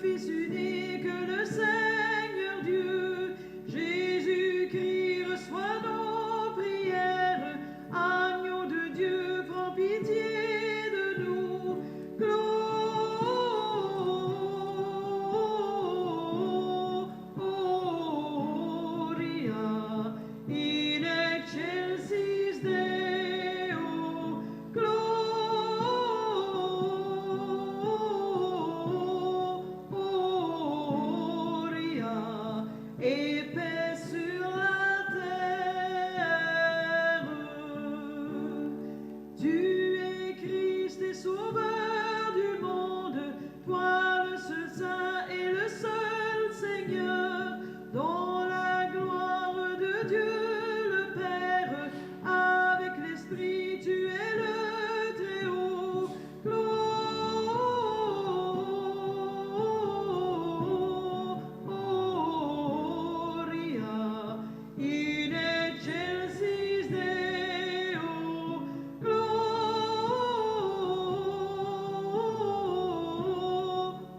Fils unique, le Seigneur Dieu, Jésus-Christ, reçois nos prières. Agneau de Dieu, prends pitié de nous. Gloria in excelsis Deo. Gloria et paix sur la terre. Tu es Christ et Sauveur du monde, toi le seul Saint et le seul Seigneur, dans la gloire de Dieu le Père, avec l'Esprit tu es le Très-Haut. Gloria in excelsis Deo.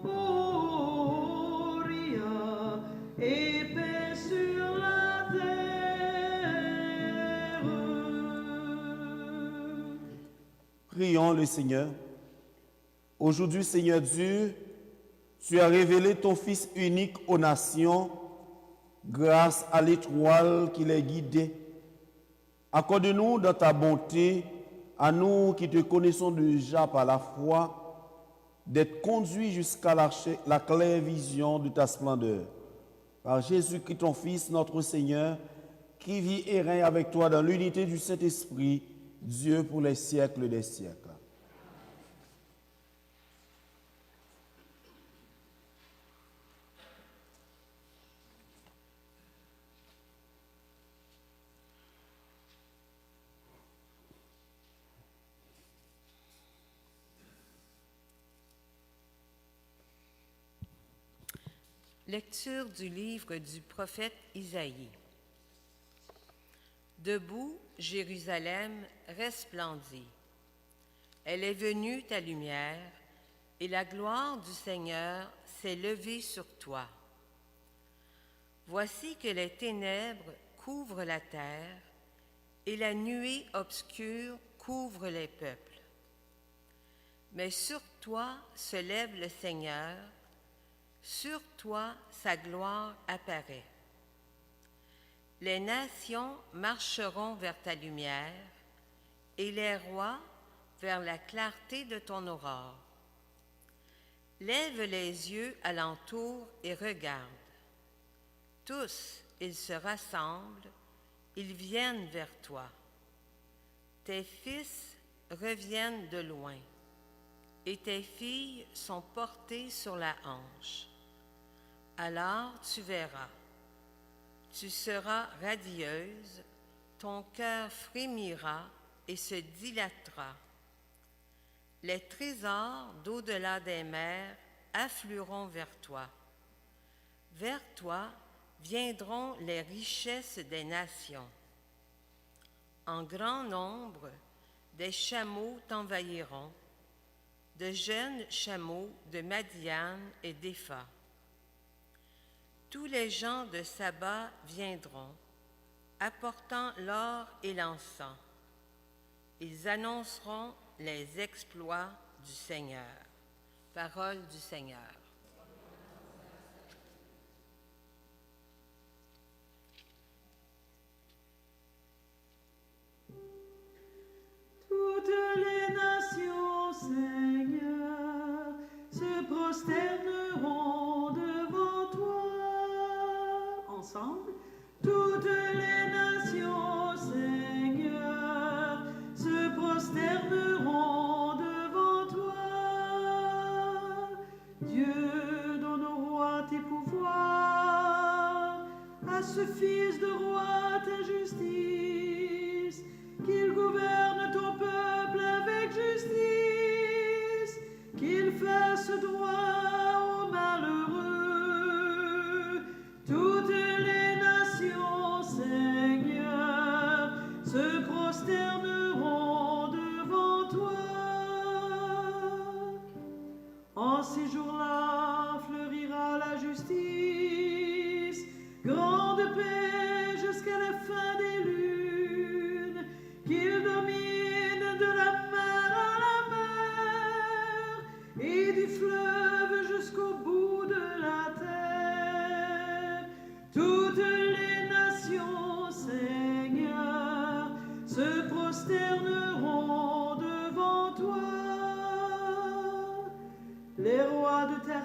Gloria et paix sur la terre. Prions le Seigneur. Aujourd'hui, Seigneur Dieu, tu as révélé ton Fils unique aux nations grâce à l'étoile qui les guidait. Accorde-nous dans ta bonté, à nous qui te connaissons déjà par la foi, d'être conduits jusqu'à la claire vision de ta splendeur. Par Jésus-Christ, ton Fils, notre Seigneur, qui vit et règne avec toi dans l'unité du Saint-Esprit, Dieu pour les siècles des siècles. Lecture du livre du prophète Isaïe. Debout, Jérusalem resplendit. Elle est venue ta lumière, et la gloire du Seigneur s'est levée sur toi. Voici que les ténèbres couvrent la terre, et la nuée obscure couvre les peuples. Mais sur toi se lève le Seigneur, sur toi sa gloire apparaît. Les nations marcheront vers ta lumière, et les rois vers la clarté de ton aurore. Lève les yeux alentour et regarde. Tous, ils se rassemblent, ils viennent vers toi. Tes fils reviennent de loin, et tes filles sont portées sur la hanche. Alors tu verras, tu seras radieuse, ton cœur frémira et se dilatera. Les trésors d'au-delà des mers afflueront vers toi. Vers toi viendront les richesses des nations. En grand nombre, des chameaux t'envahiront, de jeunes chameaux de Madian et d'Épha. Tous les gens de Saba viendront, apportant l'or et l'encens. Ils annonceront les exploits du Seigneur. Parole du Seigneur. Toutes les nations, Seigneur, se prosterneront devant toi. Ensemble, toutes les nations, Seigneur, se prosterneront devant toi. Dieu, donne au roi tes pouvoirs, à ce fils de roi ta justice, qu'il gouverne ton peuple avec justice, qu'il fasse droit aux malheureux. Toutes les nations, Seigneur, se prosterneront devant toi. En ces jours-là fleurira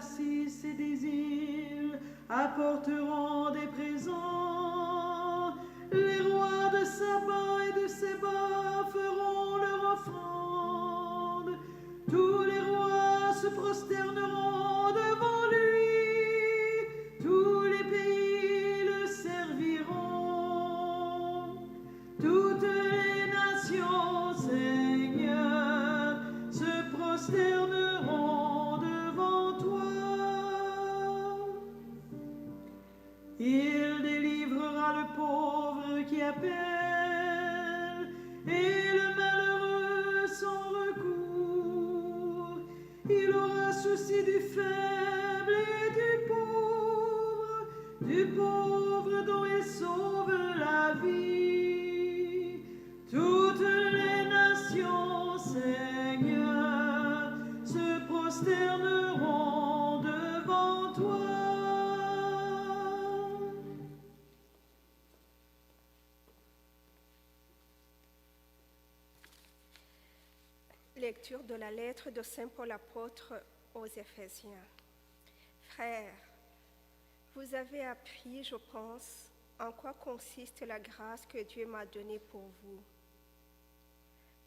Tarsis et des îles apporteront des présents. Les rois de Saba et de Séba feront leur offrande. Tous les rois se prosterneront devant lui. Tous les pays le serviront. Toutes les nations, Seigneur, se prosterneront devant toi. Il délivrera le pauvre qui appelle et le malheureux sans recours. Il aura souci du faible et du pauvre dont il sauve la vie. Toutes les nations, Seigneur, se prosterneront devant toi. Lecture de la lettre de Saint Paul apôtre aux Éphésiens. Frères, vous avez appris, je pense, en quoi consiste la grâce que Dieu m'a donnée pour vous.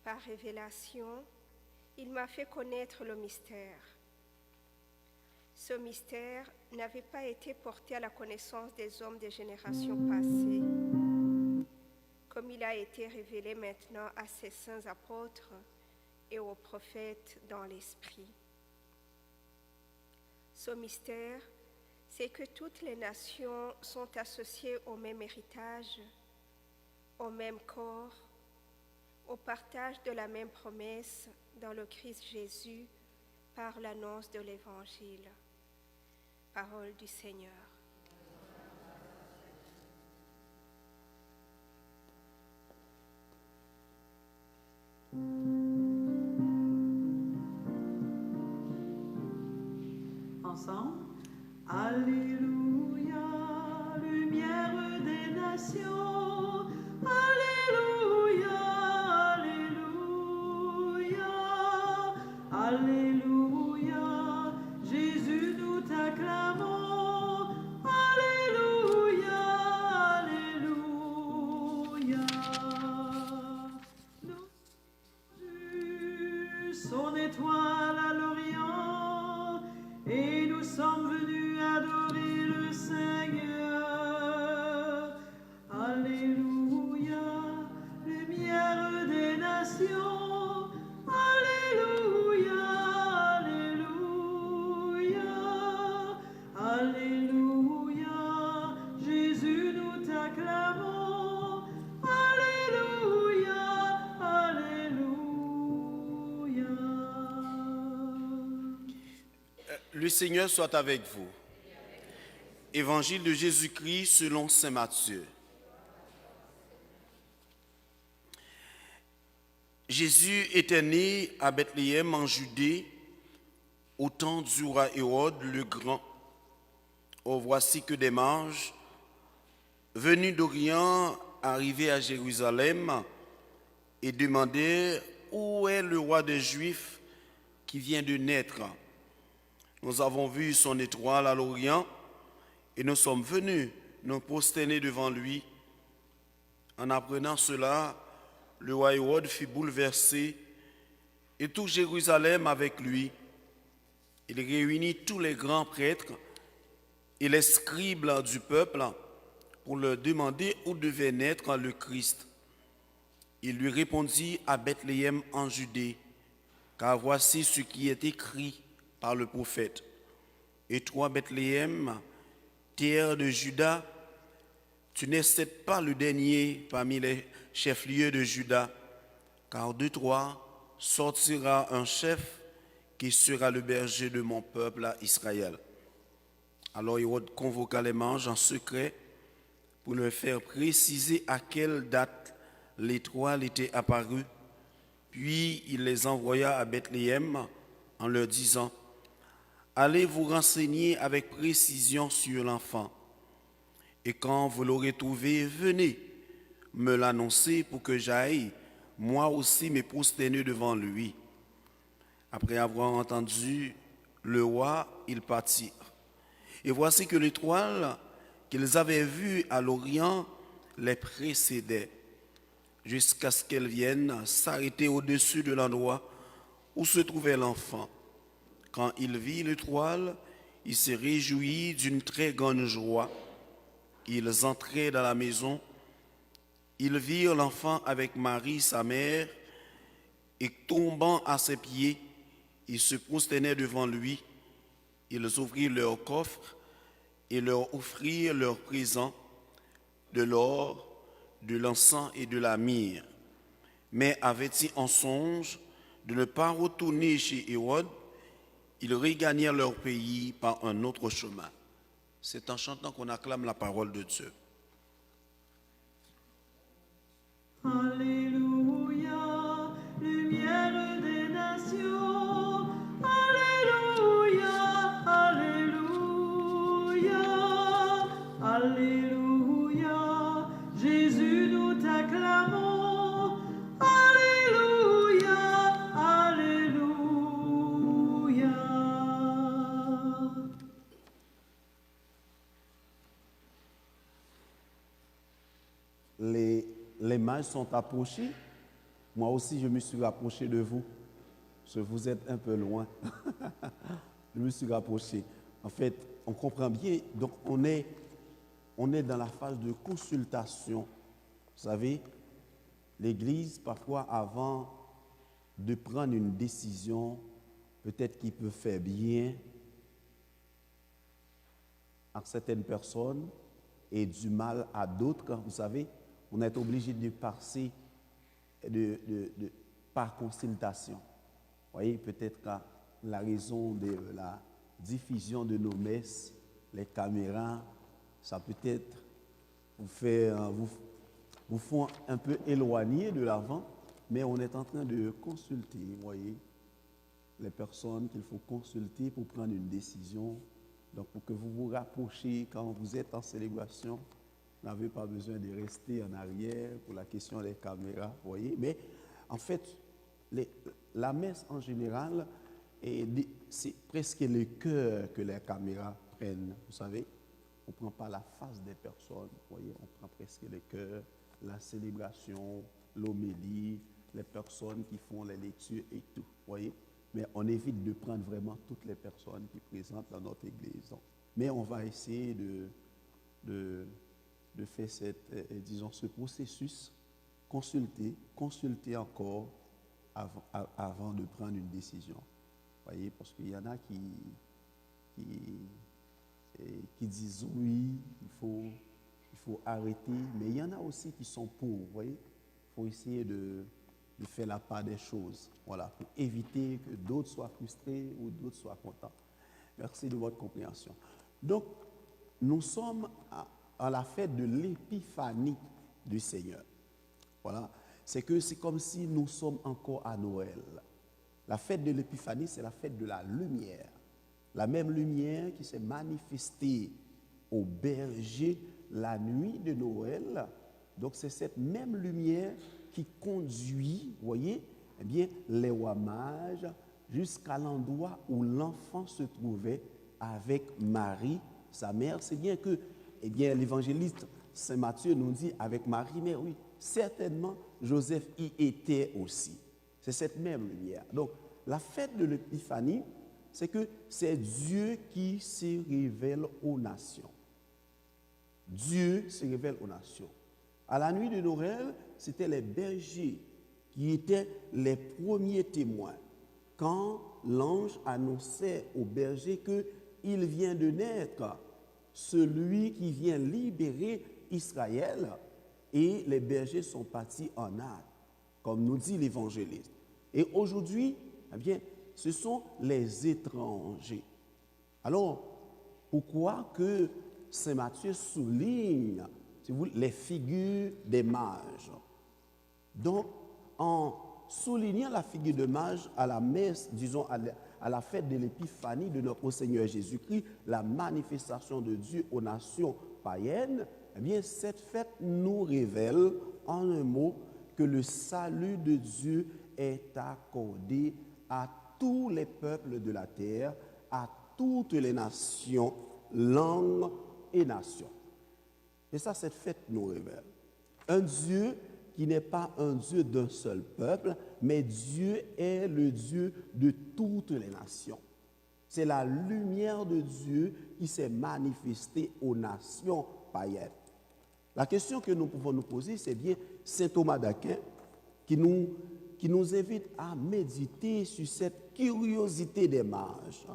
Par révélation, il m'a fait connaître le mystère. Ce mystère n'avait pas été porté à la connaissance des hommes des générations passées, comme il a été révélé maintenant à ses saints apôtres et aux prophètes dans l'Esprit. Ce mystère, c'est que toutes les nations sont associées au même héritage, au même corps, au partage de la même promesse dans le Christ Jésus par l'annonce de l'Évangile. Parole du Seigneur. Ensemble, Alléluia, lumière des nations. Alléluia, Alléluia, Alléluia, Jésus nous t'acclamons. Alléluia, Alléluia. Nous vu son étoile à l'Orient et nous sommes venus adorer le Seigneur. Alléluia, lumière des nations. Alléluia, Alléluia, Alléluia, Jésus nous t'acclamons. Alléluia, Alléluia. Le Seigneur soit avec vous. Évangile de Jésus-Christ selon saint Matthieu. Jésus était né à Bethléem en Judée au temps du roi Hérode le Grand. Oh, voici que des mages venus d'Orient arrivaient à Jérusalem et demandaient où est le roi des Juifs qui vient de naître. Nous avons vu son étoile à l'Orient et nous sommes venus nous prosterner devant lui. En apprenant cela, le roi Hérode fut bouleversé et tout Jérusalem avec lui. Il réunit tous les grands prêtres et les scribes du peuple pour leur demander où devait naître le Christ. Il lui répondit à Bethléem en Judée, car voici ce qui est écrit par le prophète. Et toi, Bethléem, terre de Juda, tu n'es certes pas le dernier parmi les chefs-lieux de Juda, car de toi sortira un chef qui sera le berger de mon peuple Israël. Alors Hérode convoqua les mages en secret pour leur faire préciser à quelle date l'étoile était apparue. Puis il les envoya à Bethléem en leur disant: allez vous renseigner avec précision sur l'enfant. Et quand vous l'aurez trouvé, venez me l'annoncer pour que j'aille, moi aussi, me prosterner devant lui. Après avoir entendu le roi, ils partirent. Et voici que l'étoile qu'ils avaient vue à l'Orient les précédait, jusqu'à ce qu'elle vienne s'arrêter au-dessus de l'endroit où se trouvait l'enfant. Quand il vit l'étoile, il se réjouit d'une très grande joie. Ils entraient dans la maison. Ils virent l'enfant avec Marie, sa mère, et tombant à ses pieds, ils se prosternaient devant lui. Ils ouvrirent leur coffre et leur offrirent leurs présents, de l'or, de l'encens et de la myrrhe. Mais avertis en songe de ne pas retourner chez Hérode, ils regagnèrent leur pays par un autre chemin. C'est en chantant qu'on acclame la parole de Dieu. Alléluia, lumière des nations. Alléluia, alléluia, alléluia. Jésus, nous t'acclamons. Alléluia, alléluia. Les mages sont approchés. Moi aussi, je me suis rapproché de vous. Vous êtes un peu loin. Je me suis rapproché. En fait, on comprend bien. Donc, on est dans la phase de consultation. Vous savez, l'Église, parfois, avant de prendre une décision, peut-être qui peut faire bien à certaines personnes et du mal à d'autres, vous savez, on est obligé de passer par consultation. Vous voyez, peut-être que la raison de la diffusion de nos messes, les caméras, ça peut-être vous font un peu éloigner de l'avant, mais on est en train de consulter, vous voyez, les personnes qu'il faut consulter pour prendre une décision. Donc, pour que vous vous rapprochiez quand vous êtes en célébration, vous n'avez pas besoin de rester en arrière pour la question des caméras, vous voyez. Mais en fait, la messe en général, c'est presque le cœur que les caméras prennent, vous savez. On ne prend pas la face des personnes, vous voyez, on prend presque le cœur, la célébration, l'homélie, les personnes qui font les lectures et tout, vous voyez. Mais on évite de prendre vraiment toutes les personnes qui présentent dans notre église. Mais on va essayer de faire ce processus, consulter encore avant de prendre une décision. Vous voyez, parce qu'il y en a qui disent oui, il faut arrêter, mais il y en a aussi qui sont pour, vous voyez. Il faut essayer de faire la part des choses, voilà, pour éviter que d'autres soient frustrés ou d'autres soient contents. Merci de votre compréhension. Donc, nous sommes à la fête de l'épiphanie du Seigneur. Voilà, c'est comme si nous sommes encore à Noël. La fête de l'épiphanie, c'est la fête de la lumière. La même lumière qui s'est manifestée au berger la nuit de Noël. Donc, c'est cette même lumière qui conduit, vous voyez, eh bien, les rois mages jusqu'à l'endroit où l'enfant se trouvait avec Marie, sa mère. C'est bien que, eh bien, l'évangéliste Saint Matthieu nous dit avec Marie, mais oui, certainement, Joseph y était aussi. C'est cette même lumière. Donc, la fête de l'épiphanie, c'est que c'est Dieu qui se révèle aux nations. Dieu se révèle aux nations. À la nuit de Noël, c'était les bergers qui étaient les premiers témoins. Quand l'ange annonçait aux bergers qu'il vient de naître, celui qui vient libérer Israël, et les bergers sont partis en hâte, comme nous dit l'évangéliste. Et aujourd'hui, eh bien, ce sont les étrangers. Alors, pourquoi que Saint Matthieu souligne, si vous voulez, les figures des mages? Donc, en soulignant la figure de mage à la messe, disons à la fête de l'épiphanie de notre Seigneur Jésus-Christ, la manifestation de Dieu aux nations païennes, eh bien, cette fête nous révèle en un mot que le salut de Dieu est accordé à tous les peuples de la terre, à toutes les nations, langues et nations. Et ça, cette fête nous révèle. Un Dieu qui n'est pas un Dieu d'un seul peuple, mais Dieu est le Dieu de toutes les nations. C'est la lumière de Dieu qui s'est manifestée aux nations païennes. La question que nous pouvons nous poser, c'est bien saint Thomas d'Aquin qui nous invite à méditer sur cette curiosité des mages.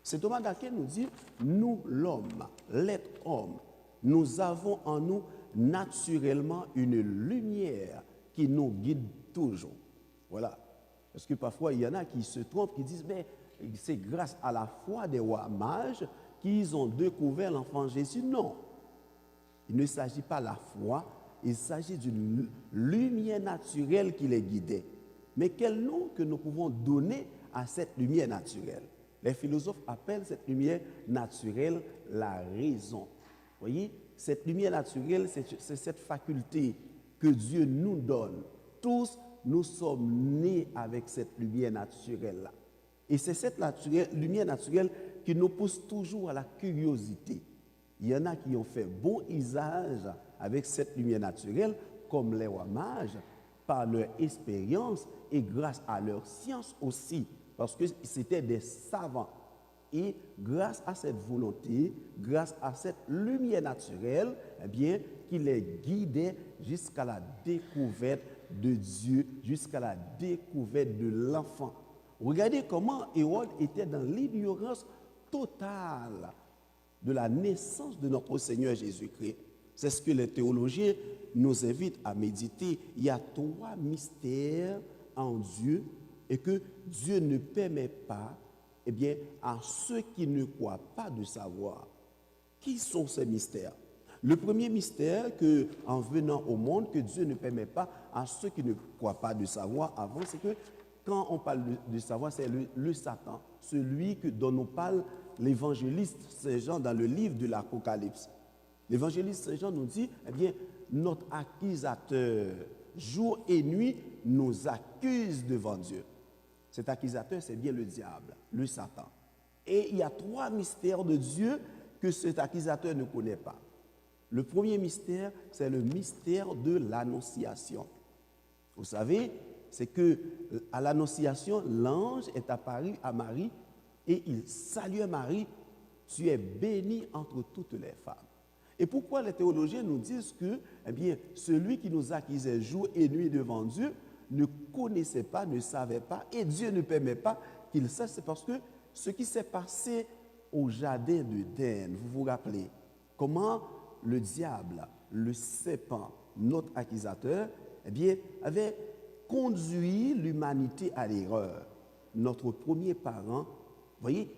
Saint Thomas d'Aquin nous dit, nous l'homme, l'être homme, nous avons en nous naturellement une lumière qui nous guide toujours. Voilà. Parce que parfois, il y en a qui se trompent, qui disent, mais c'est grâce à la foi des rois mages qu'ils ont découvert l'enfant Jésus. Non. Il ne s'agit pas de la foi, il s'agit d'une lumière naturelle qui les guidait. Mais quel nom que nous pouvons donner à cette lumière naturelle? Les philosophes appellent cette lumière naturelle la raison. Vous voyez, cette lumière naturelle, c'est cette faculté que Dieu nous donne. Tous, nous sommes nés avec cette lumière naturelle-là. Et c'est cette lumière naturelle qui nous pousse toujours à la curiosité. Il y en a qui ont fait bon usage avec cette lumière naturelle, comme les rois mages, par leur expérience et grâce à leur science aussi, parce que c'était des savants. Et grâce à cette volonté, grâce à cette lumière naturelle, eh bien, qui les guidait jusqu'à la découverte de Dieu, jusqu'à la découverte de l'enfant. Regardez comment Hérode était dans l'ignorance totale de la naissance de notre Seigneur Jésus-Christ. C'est ce que les théologiens nous invitent à méditer. Il y a 3 mystères en Dieu et que Dieu ne permet pas, eh bien, à ceux qui ne croient pas de savoir. Qui sont ces mystères? Le premier mystère que, en venant au monde, que Dieu ne permet pas à ceux qui ne croient pas de savoir avant, c'est que quand on parle de savoir, c'est le Satan, celui dont nous parle l'évangéliste Saint Jean dans le livre de l'Apocalypse. L'évangéliste Saint Jean nous dit, eh bien, notre accusateur, jour et nuit, nous accuse devant Dieu. Cet accusateur, c'est bien le diable, le Satan. Et il y a 3 mystères de Dieu que cet accusateur ne connaît pas. Le premier mystère, c'est le mystère de l'Annonciation. Vous savez, c'est que à l'Annonciation, l'ange est apparu à Marie et il salue Marie, tu es bénie entre toutes les femmes. Et pourquoi les théologiens nous disent que, eh bien, celui qui nous accusait jour et nuit devant Dieu ne connaissait pas, ne savait pas, et Dieu ne permet pas qu'il sache, c'est parce que ce qui s'est passé au jardin d'Éden, vous vous rappelez, comment le diable, le serpent, notre accusateur, eh bien, avait conduit l'humanité à l'erreur. Notre premier parent, vous voyez,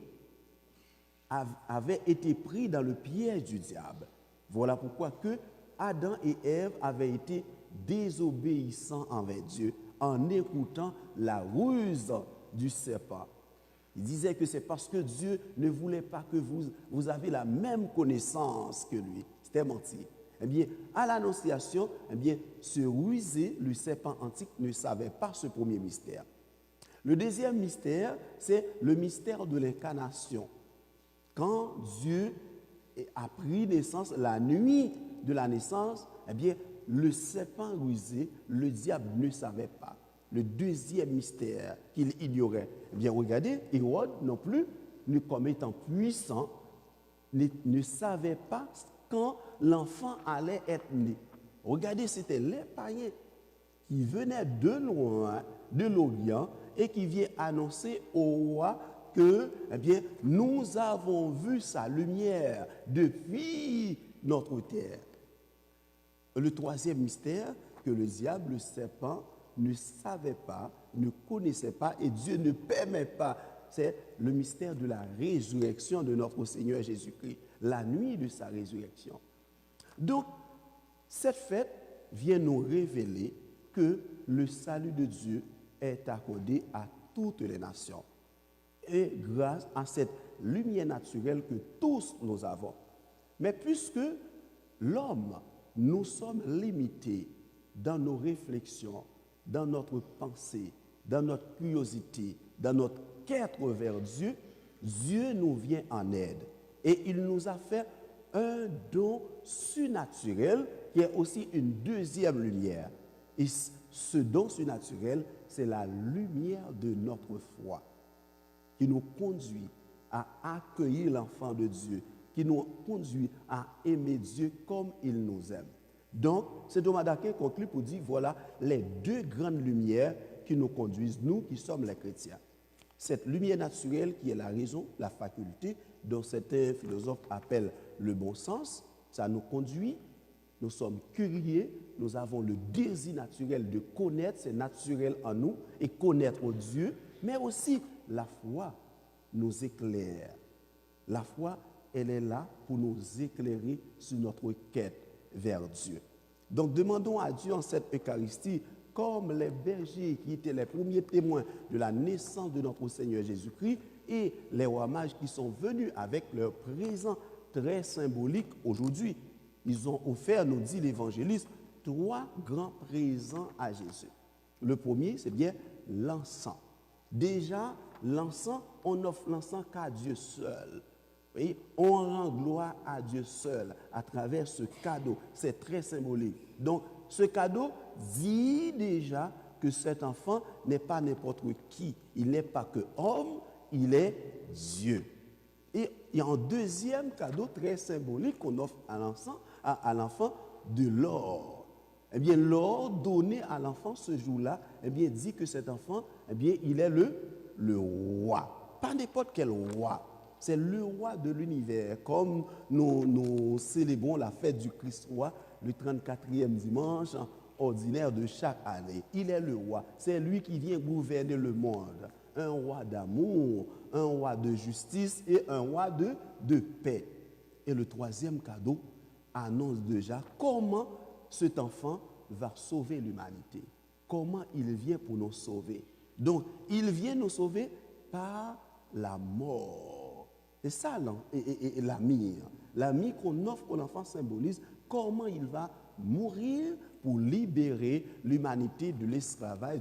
avait été pris dans le piège du diable. Voilà pourquoi que Adam et Ève avaient été désobéissants envers Dieu en écoutant la ruse du serpent. Il disait que c'est parce que Dieu ne voulait pas que vous avez la même connaissance que lui. C'était menti. Eh bien, à l'Annonciation, eh bien, ce rusé, le serpent antique, ne savait pas ce premier mystère. Le deuxième mystère, c'est le mystère de l'incarnation. Quand Dieu a pris naissance, la nuit de la naissance, eh bien, le serpent rusé, le diable ne savait pas. Le deuxième mystère qu'il ignorait. Eh bien, regardez, Hérode non plus, comme étant puissant, ne savait pas quand l'enfant allait être né. Regardez, c'était les païens qui venaient de loin, de l'Orient, et qui viennent annoncer au roi que, eh bien, nous avons vu sa lumière depuis notre terre. Le troisième mystère, que le diable, le serpent, ne savait pas, ne connaissait pas, et Dieu ne permet pas, c'est le mystère de la résurrection de notre Seigneur Jésus-Christ, la nuit de sa résurrection. Donc, cette fête vient nous révéler que le salut de Dieu est accordé à toutes les nations. Et grâce à cette lumière naturelle que tous nous avons. Mais puisque l'homme, nous sommes limités dans nos réflexions, dans notre pensée, dans notre curiosité, dans notre quête vers Dieu, Dieu nous vient en aide et il nous a fait un don surnaturel qui est aussi une deuxième lumière. Et ce don surnaturel, c'est la lumière de notre foi qui nous conduit à accueillir l'enfant de Dieu, qui nous conduit à aimer Dieu comme il nous aime. Donc, c'est Thomas d'Aquin conclut pour dire, voilà les deux grandes lumières qui nous conduisent, nous qui sommes les chrétiens. Cette lumière naturelle qui est la raison, la faculté, dont certains philosophes appellent le bon sens, ça nous conduit, nous sommes curieux, nous avons le désir naturel de connaître, c'est naturel en nous, et connaître Dieu, mais aussi la foi nous éclaire. La foi, elle est là pour nous éclairer sur notre quête vers Dieu. Donc demandons à Dieu en cette Eucharistie, comme les bergers qui étaient les premiers témoins de la naissance de notre Seigneur Jésus-Christ et les rois mages qui sont venus avec leur présent très symbolique aujourd'hui. Ils ont offert, nous dit l'évangéliste, 3 grands présents à Jésus. Le premier, c'est bien l'encens. Déjà, l'encens, on offre l'encens qu'à Dieu seul. Oui, on rend gloire à Dieu seul à travers ce cadeau. C'est très symbolique. Donc, ce cadeau dit déjà que cet enfant n'est pas n'importe qui. Il n'est pas que homme, il est Dieu. Et il y a un deuxième cadeau très symbolique qu'on offre à l'enfant de l'or. Eh bien, l'or donné à l'enfant ce jour-là, eh bien, dit que cet enfant, eh bien, il est le roi. Pas n'importe quel roi. C'est le roi de l'univers. Comme nous célébrons la fête du Christ roi le 34e dimanche ordinaire de chaque année. Il est le roi. C'est lui qui vient gouverner le monde. Un roi d'amour, un roi de justice et un roi de paix. Et le troisième cadeau annonce déjà comment cet enfant va sauver l'humanité. Comment il vient pour nous sauver. Donc, il vient nous sauver par la mort. C'est ça l'ami. L'ami qu'on offre aux enfants symbolise comment il va mourir pour libérer l'humanité de l'esclavage,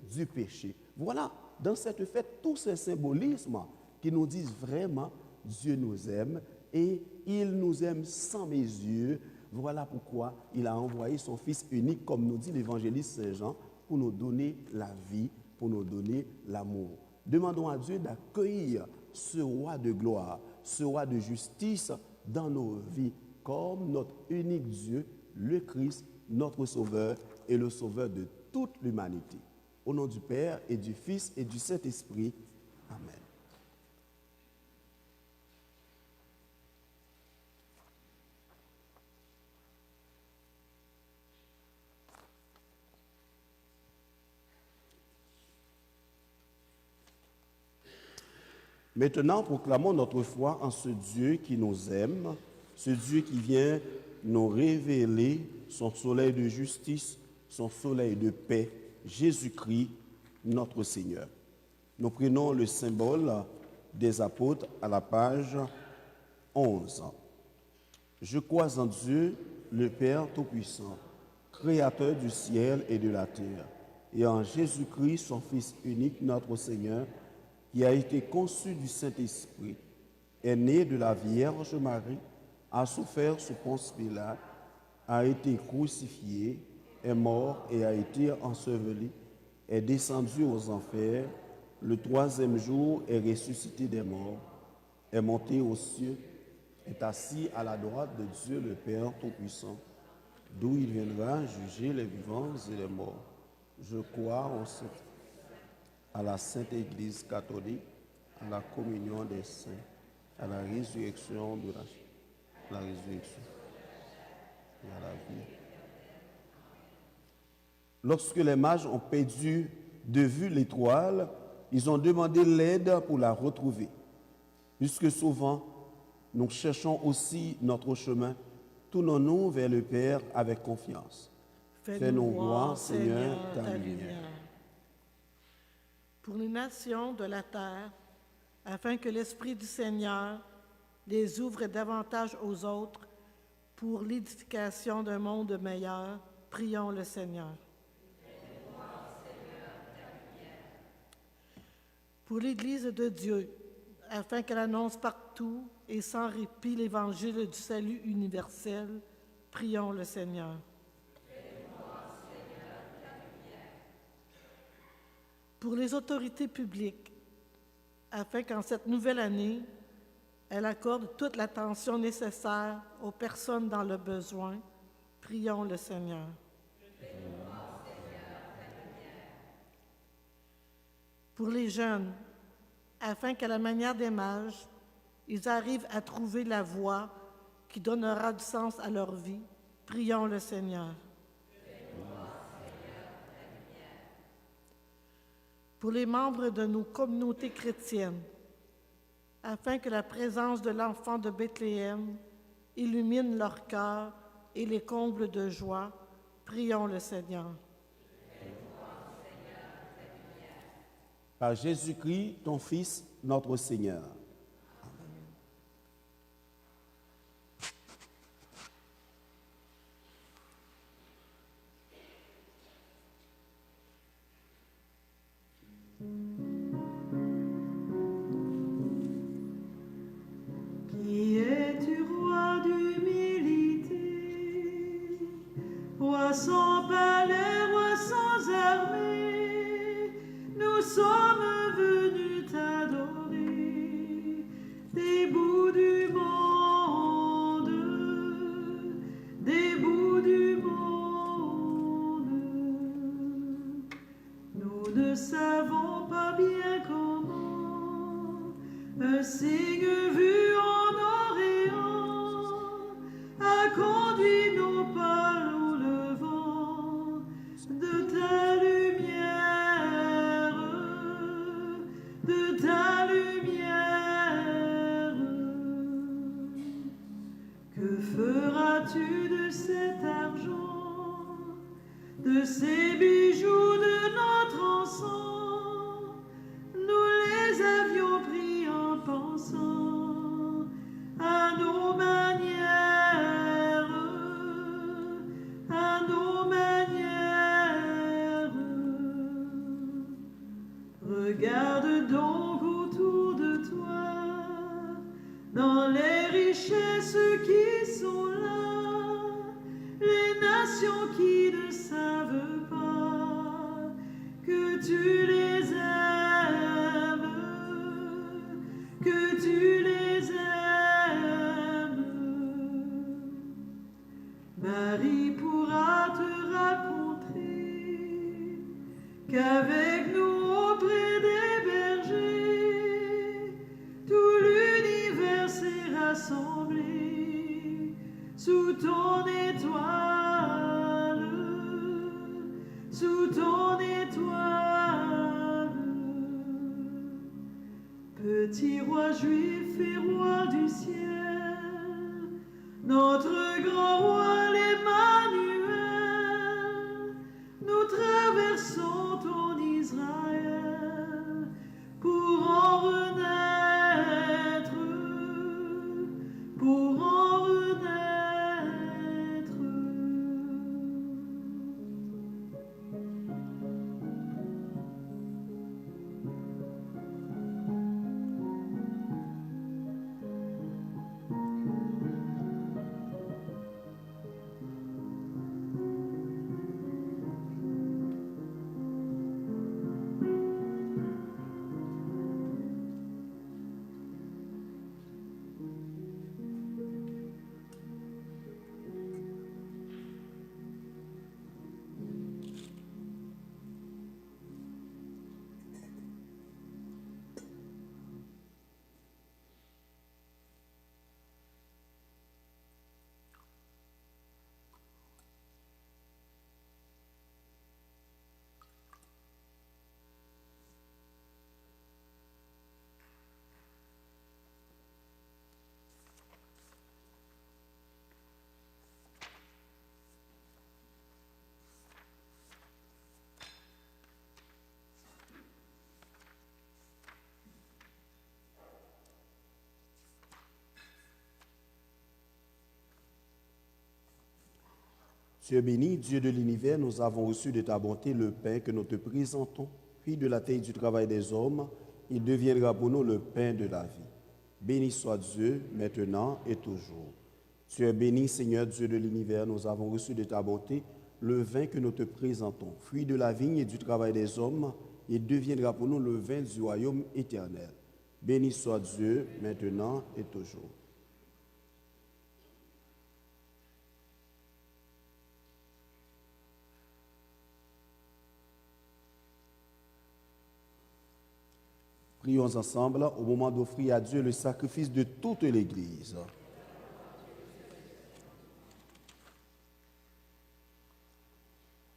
du péché. Voilà, dans cette fête, tous ces symbolismes qui nous disent vraiment Dieu nous aime et il nous aime sans mesure. Voilà pourquoi il a envoyé son Fils unique, comme nous dit l'évangéliste Saint Jean, pour nous donner la vie, pour nous donner l'amour. Demandons à Dieu d'accueillir ce roi de gloire, ce roi de justice dans nos vies, comme notre unique Dieu, le Christ, notre Sauveur et le Sauveur de toute l'humanité. Au nom du Père et du Fils et du Saint-Esprit. Amen. Maintenant, proclamons notre foi en ce Dieu qui nous aime, ce Dieu qui vient nous révéler son soleil de justice, son soleil de paix, Jésus-Christ, notre Seigneur. Nous prenons le symbole des apôtres à la page 11. Je crois en Dieu, le Père Tout-Puissant, Créateur du ciel et de la terre, et en Jésus-Christ, son Fils unique, notre Seigneur, qui a été conçu du Saint-Esprit, est né de la Vierge Marie, a souffert sous Ponce Pilate, a été crucifié, est mort et a été enseveli, est descendu aux enfers, le 3e jour est ressuscité des morts, est monté aux cieux, est assis à la droite de Dieu le Père Tout-Puissant, d'où il viendra juger les vivants et les morts. Je crois à la Sainte Église catholique, à la communion des saints, à la résurrection de la résurrection et à la vie. Lorsque les mages ont perdu de vue l'étoile, ils ont demandé l'aide pour la retrouver. Puisque souvent, nous cherchons aussi notre chemin, tournons-nous vers le Père avec confiance. Fais-nous voir, Seigneur, ta lumière. Pour les nations de la terre, afin que l'Esprit du Seigneur les ouvre davantage aux autres pour l'édification d'un monde meilleur, prions le Seigneur. Pour l'Église de Dieu, afin qu'elle annonce partout et sans répit l'évangile du salut universel. Prions le Seigneur. Pour les autorités publiques, afin qu'en cette nouvelle année, elle accorde toute l'attention nécessaire aux personnes dans le besoin. Prions le Seigneur. Pour les jeunes, afin qu'à la manière des mages, ils arrivent à trouver la voie qui donnera du sens à leur vie. Prions le Seigneur. Pour les membres de nos communautés chrétiennes, afin que la présence de l'enfant de Bethléem illumine leur cœur et les comble de joie, prions le Seigneur. Par Jésus-Christ, ton Fils, notre Seigneur. Qui es-tu, roi d'humilité, roi sans palais, roi sans armée, nous sommes venus t'adorer, des bouts du monde, des bouts du monde. Nous ne savons pas bien comment un signe vu en Orient a conduit nos pas au levant de ta lumière, de ta lumière. Que feras-tu de cet argent, de ces bijoux, de notre encens? Nous les avions pris en pensant à nos manières, à nos manières. Regarde donc autour de toi, dans les richesses qui sont là, les nations qui ne savent pas que tu les aimes, que tu les aimes. Marie pourra te raconter qu'avec nous auprès des bergers, tout l'univers s'est rassemblé sous ton étoile, sous ton étoile. Petit roi juif et roi du ciel, notre grand roi l'Emmanuel, nous traversons ton Israël pour en renaître, pour en renaître. Dieu béni, Dieu de l'univers, nous avons reçu de ta bonté le pain que nous te présentons, puis de la terre du travail des hommes, Il deviendra pour nous le pain de la vie. Béni soit Dieu, maintenant et toujours. Tu es béni, Seigneur Dieu de l'univers. Nous avons reçu de ta bonté le vin que nous te présentons. Fruit de la vigne et du travail des hommes, il deviendra pour nous le vin du royaume éternel. Béni soit Dieu, maintenant et toujours. Prions ensemble au moment d'offrir à Dieu le sacrifice de toute l'Église.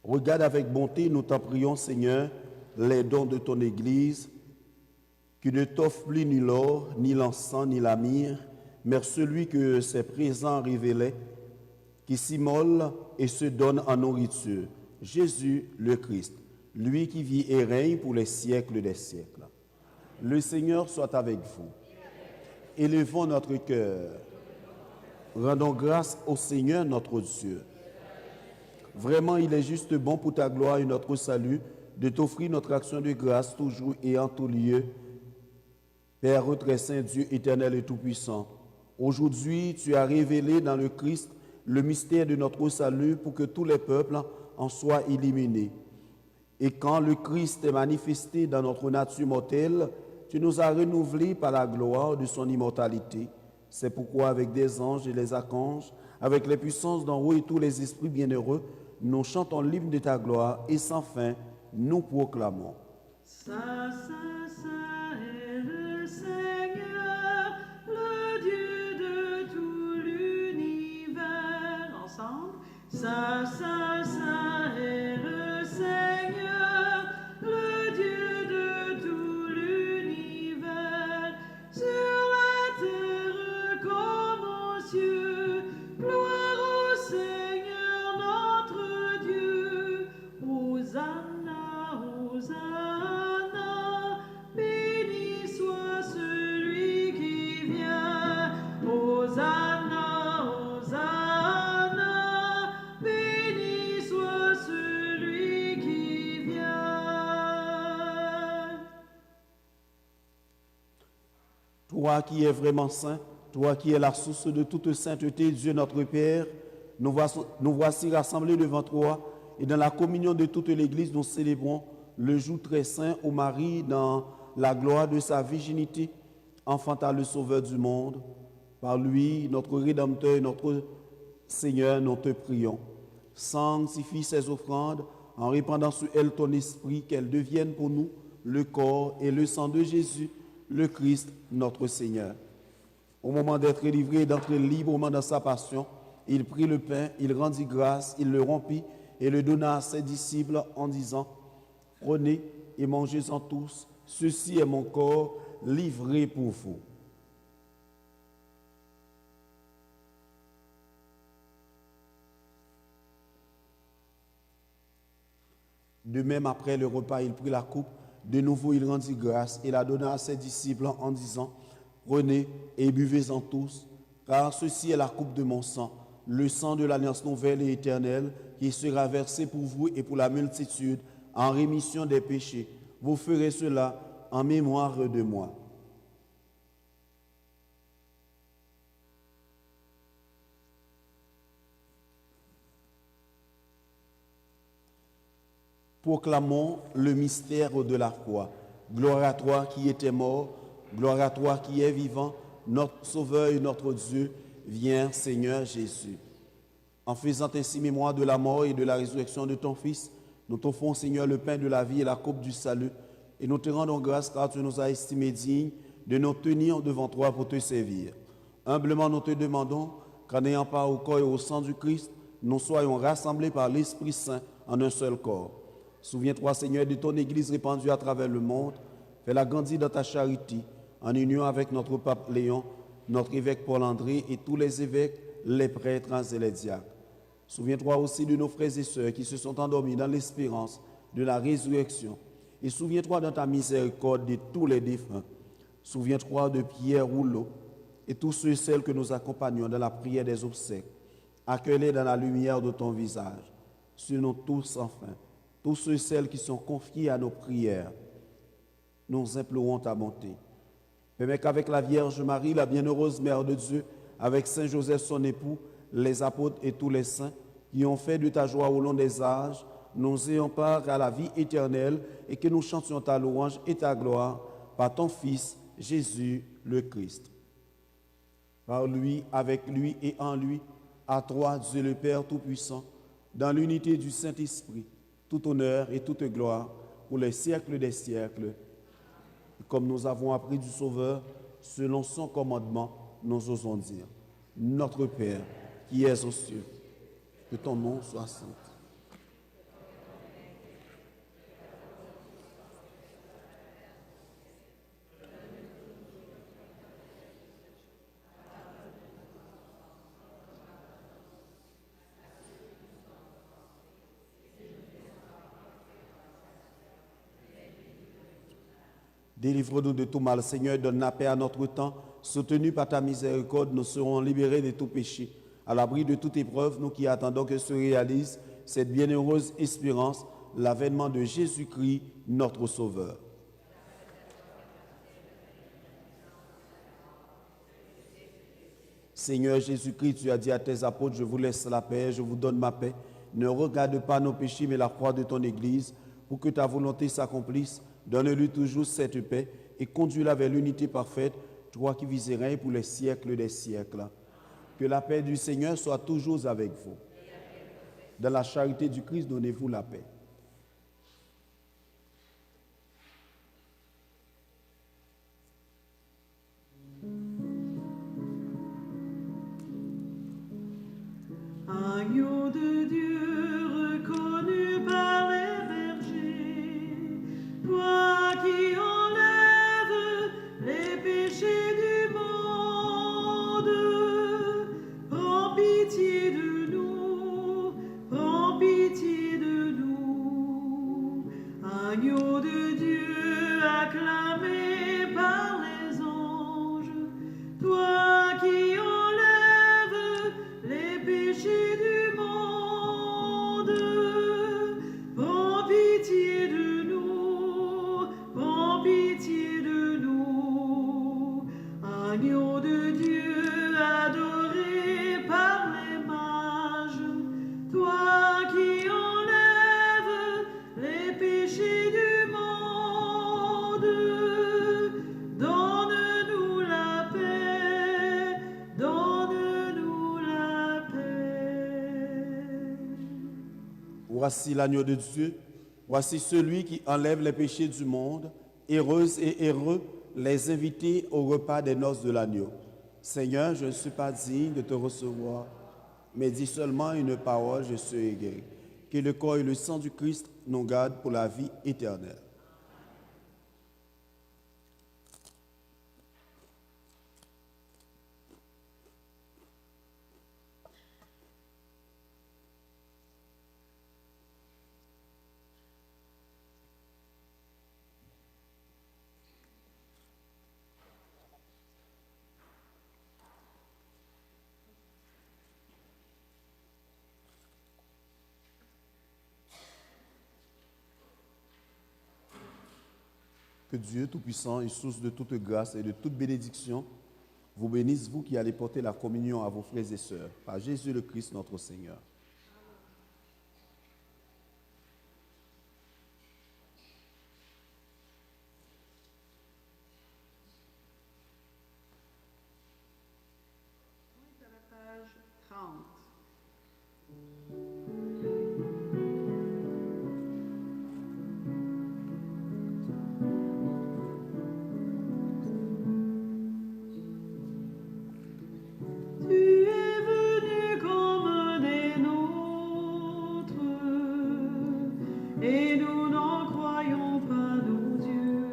Regarde avec bonté, nous t'en prions, Seigneur, les dons de ton Église, qui ne t'offre plus ni l'or, ni l'encens, ni la myrrhe, mais celui que ses présents révélaient, qui s'immole et se donne en nourriture, Jésus le Christ, lui qui vit et règne pour les siècles des siècles. Le Seigneur soit avec vous. Élevons notre cœur. Rendons grâce au Seigneur notre Dieu. Vraiment, il est juste bon pour ta gloire et notre salut de t'offrir notre action de grâce toujours et en tout lieu. Père très saint, Dieu éternel et tout-puissant, aujourd'hui tu as révélé dans le Christ le mystère de notre salut pour que tous les peuples en soient illuminés. Et quand le Christ est manifesté dans notre nature mortelle, tu nous as renouvelés par la gloire de son immortalité. C'est pourquoi avec des anges et les archanges, avec les puissances d'en haut et tous les esprits bienheureux, nous chantons l'hymne de ta gloire et sans fin, nous proclamons. Saint, Saint, Saint est le Seigneur, le Dieu de tout l'univers. Ensemble. Saint, Saint, Saint est le Seigneur, le Dieu de tout l'univers. Sur la terre comme aux cieux, gloire au Seigneur notre Dieu. Hosanna, Hosanna, béni soit celui qui vient. Hosanna, Hosanna, béni soit celui qui vient. Toi qui es vraiment saint, toi qui es la source de toute sainteté, Dieu notre Père, nous voici rassemblés devant toi et dans la communion de toute l'Église, nous célébrons le jour très saint où Marie, dans la gloire de sa virginité, enfanta le Sauveur du monde. Par lui, notre Rédempteur et notre Seigneur, nous te prions. Sanctifie ces offrandes en répandant sur elles ton esprit, qu'elles deviennent pour nous le corps et le sang de Jésus, le Christ, notre Seigneur. Au moment d'être livré et d'entrer librement dans sa passion, il prit le pain, il rendit grâce, il le rompit et le donna à ses disciples en disant, « Prenez et mangez-en tous, ceci est mon corps livré pour vous. » De même, après le repas, il prit la coupe. De nouveau, il rendit grâce et la donna à ses disciples en disant, « Prenez et buvez-en tous, car ceci est la coupe de mon sang, le sang de l'alliance nouvelle et éternelle, qui sera versé pour vous et pour la multitude en rémission des péchés. Vous ferez cela en mémoire de moi. » Proclamons le mystère de la croix. Gloire à toi qui étais mort, gloire à toi qui es vivant, notre Sauveur et notre Dieu, viens Seigneur Jésus. En faisant ainsi mémoire de la mort et de la résurrection de ton Fils, nous t'offrons Seigneur le pain de la vie et la coupe du salut, et nous te rendons grâce car tu nous as estimés dignes de nous tenir devant toi pour te servir. Humblement nous te demandons qu'en ayant part au corps et au sang du Christ, nous soyons rassemblés par l'Esprit Saint en un seul corps. Souviens-toi, Seigneur, de ton Église répandue à travers le monde. Fais-la grandir dans ta charité, en union avec notre pape Léon, notre évêque Paul-André et tous les évêques, les prêtres et les diacres. Souviens-toi aussi de nos frères et sœurs qui se sont endormis dans l'espérance de la résurrection. Et souviens-toi dans ta miséricorde de tous les défunts. Souviens-toi de Pierre Rouleau et tous ceux et celles que nous accompagnons dans la prière des obsèques. Accueille-les dans la lumière de ton visage. Sur nous tous enfin. Tous ceux et celles qui sont confiés à nos prières. nous implorons ta bonté. Permets qu'avec la Vierge Marie, la bienheureuse Mère de Dieu, avec Saint Joseph son époux, les apôtres et tous les saints qui ont fait de ta joie au long des âges, nous ayons part à la vie éternelle et que nous chantions ta louange et ta gloire par ton Fils, Jésus le Christ. Par lui, avec lui et en lui, à toi, Dieu le Père Tout-Puissant, dans l'unité du Saint-Esprit, tout honneur et toute gloire pour les siècles des siècles. Et comme nous avons appris du Sauveur, selon son commandement, nous osons dire, Notre Père, qui es aux cieux, que ton nom soit saint. Délivre-nous de tout mal, Seigneur, donne la paix à notre temps. Soutenus par ta miséricorde, nous serons libérés de tout péché. À l'abri de toute épreuve, nous qui attendons que se réalise cette bienheureuse espérance, l'avènement de Jésus-Christ, notre Sauveur. Seigneur Jésus-Christ, tu as dit à tes apôtres, je vous laisse la paix, je vous donne ma paix. Ne regarde pas nos péchés, mais la croix de ton Église, pour que ta volonté s'accomplisse. Donne-lui toujours cette paix et conduis-la vers l'unité parfaite, toi qui vis et règnes pour les siècles des siècles. Que la paix du Seigneur soit toujours avec vous. Dans la charité du Christ, donnez-vous la paix. Agneau de Dieu reconnu par les bergers, toi qui enlèves les péchés du monde, prends pitié de nous, prends pitié de nous. Agneau de Dieu acclamé par les anges, toi qui enlèves les péchés du monde, prends pitié de nous, prends pitié de nous. Agneau de Dieu adoré par les mages, toi qui enlèves les péchés du monde, donne-nous la paix, donne-nous la paix. Voici l'agneau de Dieu, voici celui qui enlève les péchés du monde. Heureuses et heureux les invités au repas des noces de l'agneau. Seigneur, je ne suis pas digne de te recevoir, mais dis seulement une parole, je serai guéri. Que le corps et le sang du Christ nous gardent pour la vie éternelle. Que Dieu Tout-Puissant et source de toute grâce et de toute bénédiction vous bénisse, vous qui allez porter la communion à vos frères et sœurs, par Jésus le Christ notre Seigneur. Page 30. Tu es venu comme des nôtres, et nous n'en croyons pas nos yeux.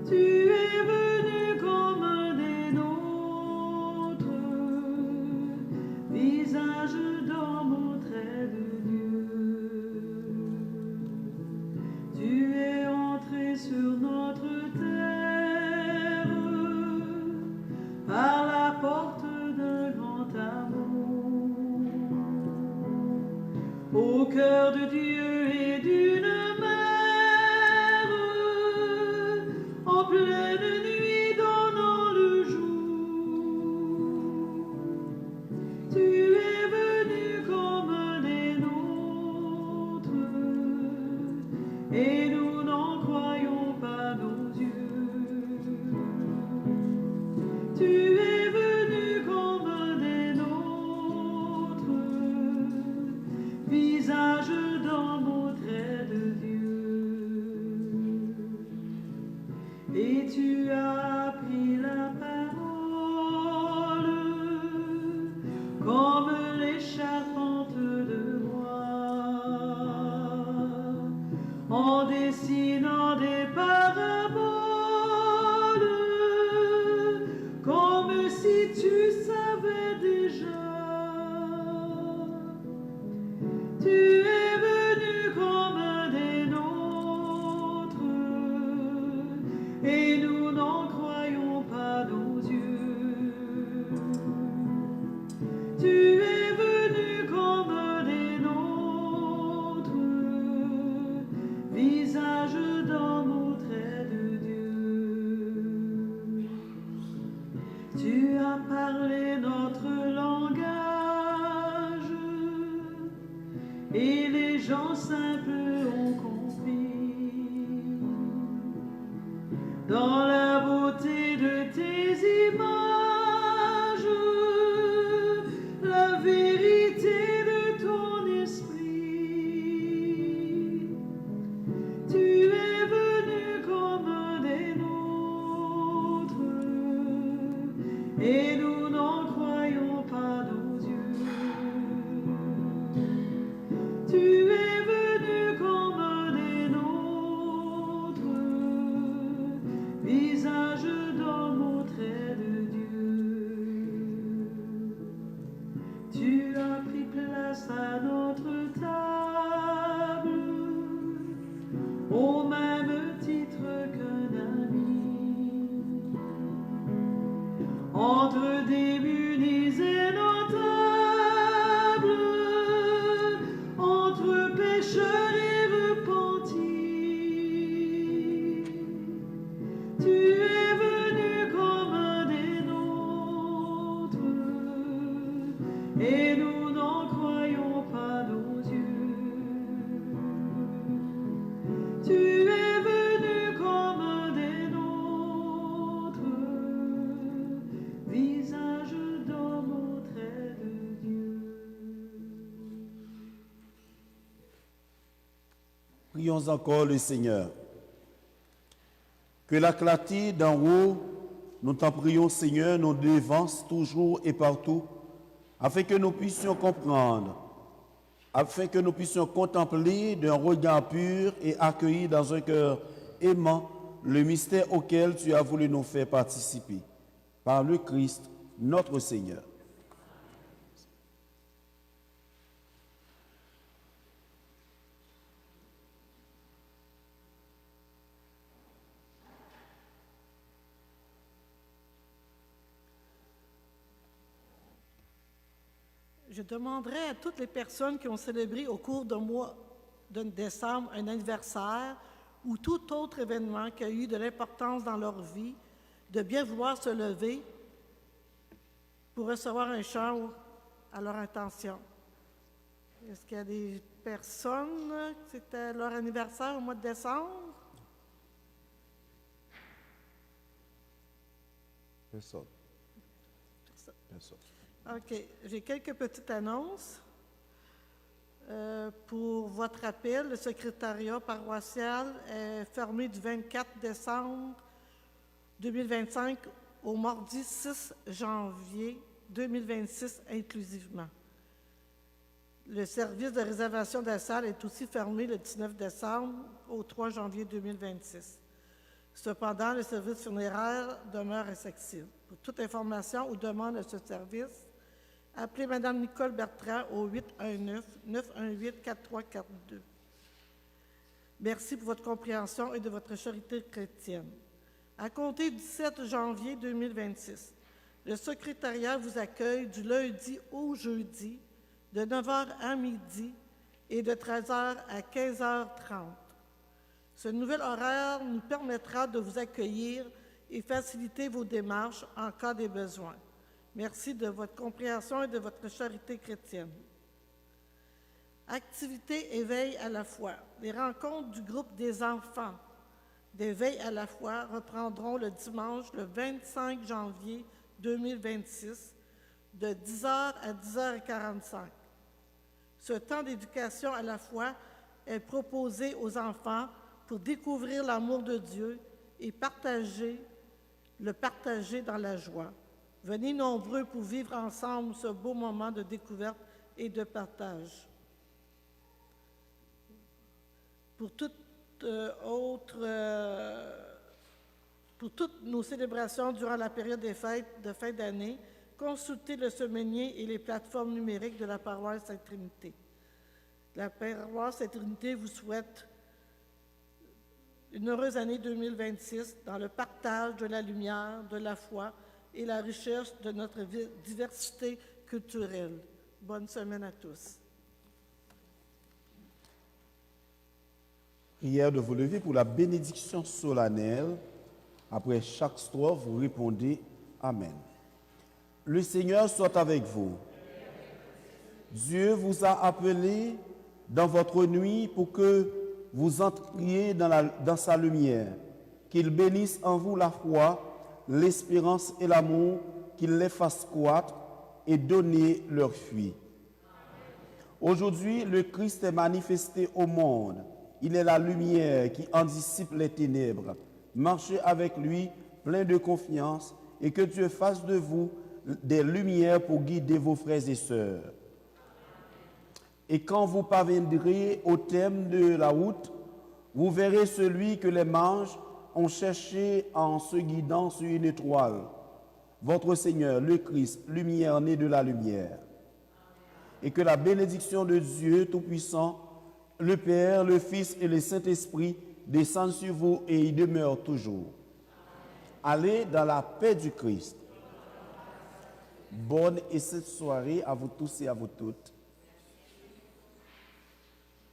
Tu es venu comme des nôtres, visage d'homme auprès de Dieu. Tu es entré sur notre terre par la porte d'un grand amour, au cœur de Dieu et d'une mère. si tu savais déjà. Tu es venu comme des nôtres, et nous n'en croyons pas nos yeux. Tu es venu comme des nôtres, visage d'homme au trait de Dieu. Tu as parlé notre langage, et les gens simples ont compris. Dans la beauté de tes images, la vérité de ton esprit. Tu es venu comme des nôtres, et nous n'en croyons pas nos yeux. Tu es venu comme des nôtres, visage d'homme au trait de Dieu. Tu as pris place à notre table, au même titre qu'un ami. Entre démunis et notables, entre pécheurs et repentis, tu es venu comme des nôtres, et nous n'en croyons pas nos yeux. Tu es venu comme des nôtres, visage d'homme au trait de Dieu. Prions encore le Seigneur. Que la clarté d'en haut, nous t'en prions, Seigneur, nous dévance toujours et partout, afin que nous puissions comprendre, afin que nous puissions contempler d'un regard pur et accueillir dans un cœur aimant le mystère auquel tu as voulu nous faire participer. Par le Christ, notre Seigneur. Je demanderai à toutes les personnes qui ont célébré au cours du mois de décembre un anniversaire ou tout autre événement qui a eu de l'importance dans leur vie de bien vouloir se lever pour recevoir un chant à leur intention. Est-ce qu'il y a des personnes que c'était leur anniversaire au mois de décembre? Personne. Personne. OK. J'ai quelques petites annonces. Pour votre rappel, le secrétariat paroissial est fermé du 24 décembre 2025 au mardi 6 janvier 2026 inclusivement. Le service de réservation de la salle est aussi fermé le 19 décembre au 3 janvier 2026. Cependant, le service funéraire demeure accessible. Pour toute information ou demande de ce service, appelez Mme Nicole Bertrand au 819-918-4342. Merci pour votre compréhension et de votre charité chrétienne. À compter du 7 janvier 2026, le secrétariat vous accueille du lundi au jeudi de 9h à midi et de 13h à 15h30. Ce nouvel horaire nous permettra de vous accueillir et faciliter vos démarches en cas de besoin. Merci de votre compréhension et de votre charité chrétienne. Activité éveil à la foi. Les rencontres du groupe des enfants d'éveil à la foi reprendront le dimanche le 25 janvier 2026 de 10h à 10h45. Ce temps d'éducation à la foi est proposé aux enfants pour découvrir l'amour de Dieu et le partager dans la joie. Venez nombreux pour vivre ensemble ce beau moment de découverte et de partage. Pour toute autre Pour toutes nos célébrations durant la période des fêtes de fin d'année, consultez le semainier et les plateformes numériques de la paroisse Sainte-Trinité. La paroisse Sainte-Trinité vous souhaite une heureuse année 2026 dans le partage de la lumière, de la foi et la richesse de notre diversité culturelle. Bonne semaine à tous. Prière de vous lever pour la bénédiction solennelle. Après chaque strophe, vous répondez Amen. Le Seigneur soit avec vous. Dieu vous a appelé dans votre nuit pour que vous entriez dans sa lumière. Qu'il bénisse en vous la foi, l'espérance et l'amour, qu'il les fasse croître et donner leur fruit. Aujourd'hui, le Christ est manifesté au monde. Il est la lumière qui en dissipe les ténèbres. Marchez avec lui, plein de confiance, et que Dieu fasse de vous des lumières pour guider vos frères et sœurs. Et quand vous parviendrez au terme de la route, vous verrez celui que les mages ont cherché en se guidant sur une étoile. Votre Seigneur, le Christ, lumière née de la lumière. Et que la bénédiction de Dieu Tout-Puissant, le Père, le Fils et le Saint-Esprit descendent sur vous et y demeurent toujours. Allez dans la paix du Christ. Bonne et cette soirée à vous tous et à vous toutes.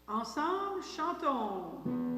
Ensemble, chantons.